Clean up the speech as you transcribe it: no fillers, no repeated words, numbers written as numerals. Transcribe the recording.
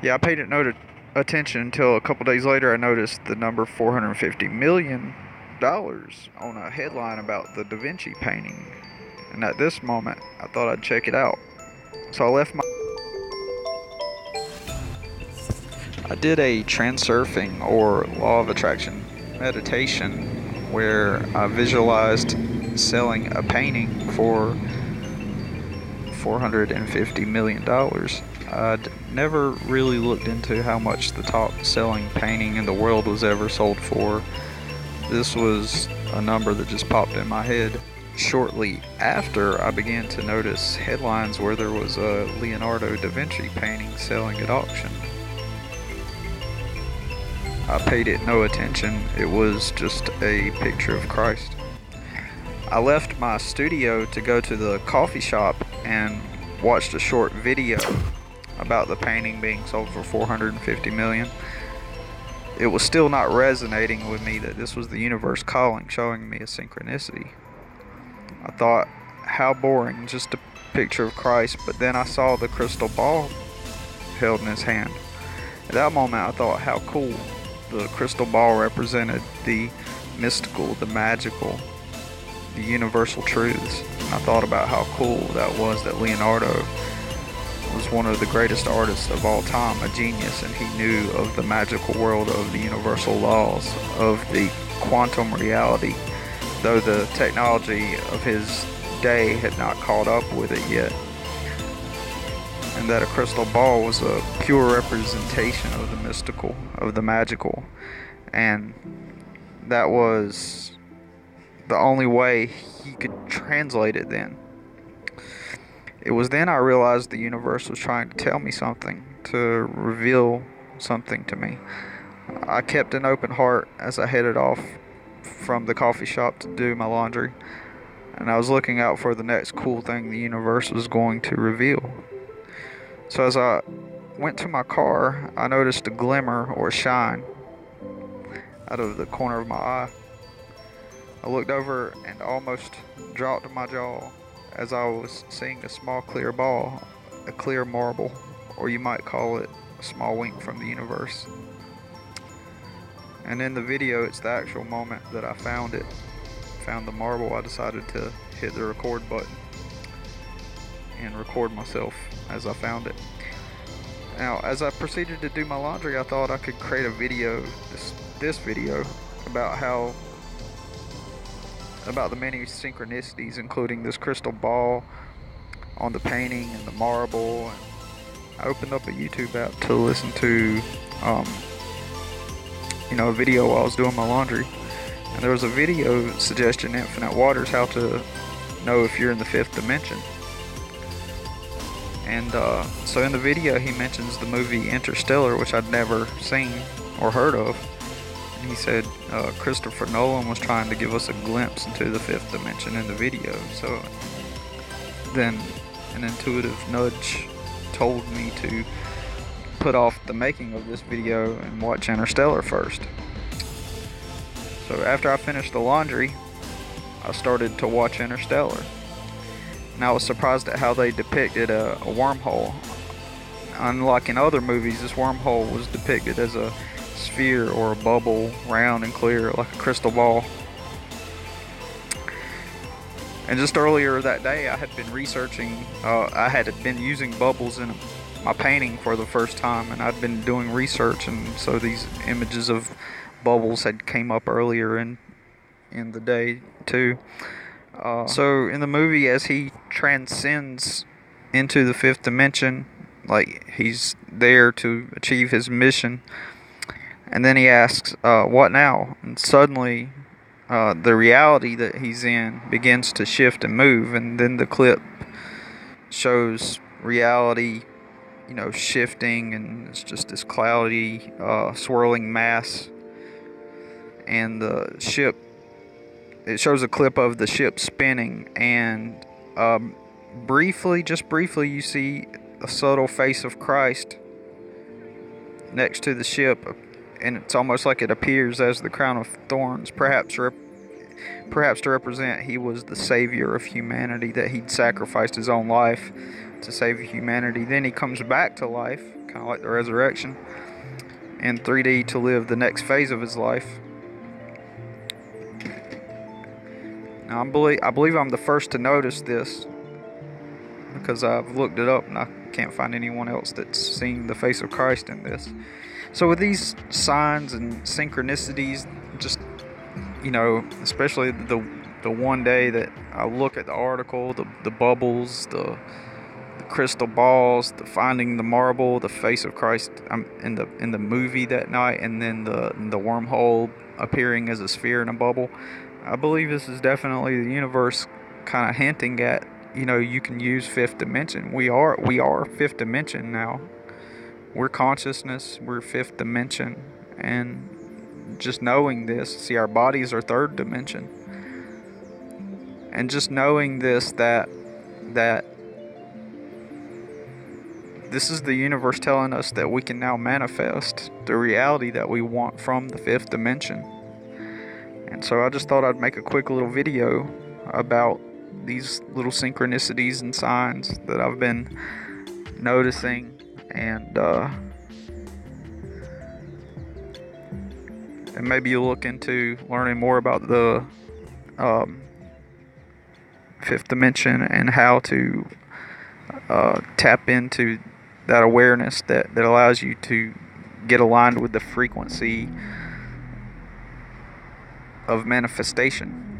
Yeah, I paid it no attention until a couple days later. I noticed the number $450 million on a headline about the Da Vinci painting. And at this moment, I thought I'd check it out. So I did a transurfing or law of attraction meditation where I visualized selling a painting for $450 million. I'd never really looked into how much the top selling painting in the world was ever sold for. This was a number that just popped in my head. Shortly after, I began to notice headlines where there was a Leonardo Da Vinci painting selling at auction. I paid it no attention. It was just a picture of Christ. I left my studio to go to the coffee shop and watched a short video about the painting being sold for $450 million. It was still not resonating with me that this was the universe calling, showing me a synchronicity. I thought, how boring, just a picture of Christ, but then I saw the crystal ball held in his hand. At that moment I thought how cool. The crystal ball represented the mystical, the magical, the universal truths. And I thought about how cool that was, that Leonardo was one of the greatest artists of all time, a genius, and he knew of the magical world of the universal laws of the quantum reality, though the technology of his day had not caught up with it yet. And that a crystal ball was a pure representation of the mystical, of the magical. And that was the only way he could translate it then. It was then I realized the universe was trying to tell me something, to reveal something to me. I kept an open heart as I headed off from the coffee shop to do my laundry, and I was looking out for the next cool thing the universe was going to reveal. So as I went to my car, I noticed a glimmer or shine out of the corner of my eye. I looked over and almost dropped my jaw as I was seeing a small clear ball, a clear marble, or you might call it a small wink from the universe. And in the video, it's the actual moment that I found the marble. I decided to hit the record button and record myself as I found it. Now, as I proceeded to do my laundry, I thought I could create a video, this video, about the many synchronicities, including this crystal ball on the painting and the marble. And I opened up a YouTube app to listen to, a video while I was doing my laundry. And there was a video suggestion, Infinite Waters, how to know if you're in the fifth dimension. And so in the video he mentions the movie Interstellar, which I'd never seen or heard of. And he said Christopher Nolan was trying to give us a glimpse into the fifth dimension in the video. So then an intuitive nudge told me to put off the making of this video and watch Interstellar first. So after I finished the laundry, I started to watch Interstellar. And I was surprised at how they depicted a wormhole. Unlike in other movies, this wormhole was depicted as a sphere or a bubble, round and clear, like a crystal ball. And just earlier that day, I had been researching, I had been using bubbles in my painting for the first time, and I'd been doing research, and so these images of bubbles had came up earlier in the day too. So in the movie, as he transcends into the fifth dimension, like he's there to achieve his mission, and then he asks, what now? And suddenly the reality that he's in begins to shift and move, and then the clip shows reality, shifting, and it's just this cloudy, swirling mass, and the ship, it shows a clip of the ship spinning, and just briefly, you see a subtle face of Christ next to the ship, and it's almost like it appears as the crown of thorns, perhaps perhaps to represent he was the savior of humanity, that he'd sacrificed his own life to save humanity. Then he comes back to life, kind of like the resurrection, in 3D to live the next phase of his life. Now, I believe I'm the first to notice this, because I've looked it up and I can't find anyone else that's seen the face of Christ in this. So with these signs and synchronicities, just, especially the one day that I look at the article, the bubbles, the crystal balls, the finding the marble, the face of Christ in the movie that night, and then the wormhole appearing as a sphere in a bubble. I believe this is definitely the universe kind of hinting at, you can use fifth dimension. We are fifth dimension now. We're consciousness, we're fifth dimension. And just knowing this, see, our bodies are third dimension. And just knowing this, that this is the universe telling us that we can now manifest the reality that we want from the fifth dimension. And so I just thought I'd make a quick little video about these little synchronicities and signs that I've been noticing, and maybe you'll look into learning more about the fifth dimension and how to tap into that awareness that allows you to get aligned with the frequency of manifestation.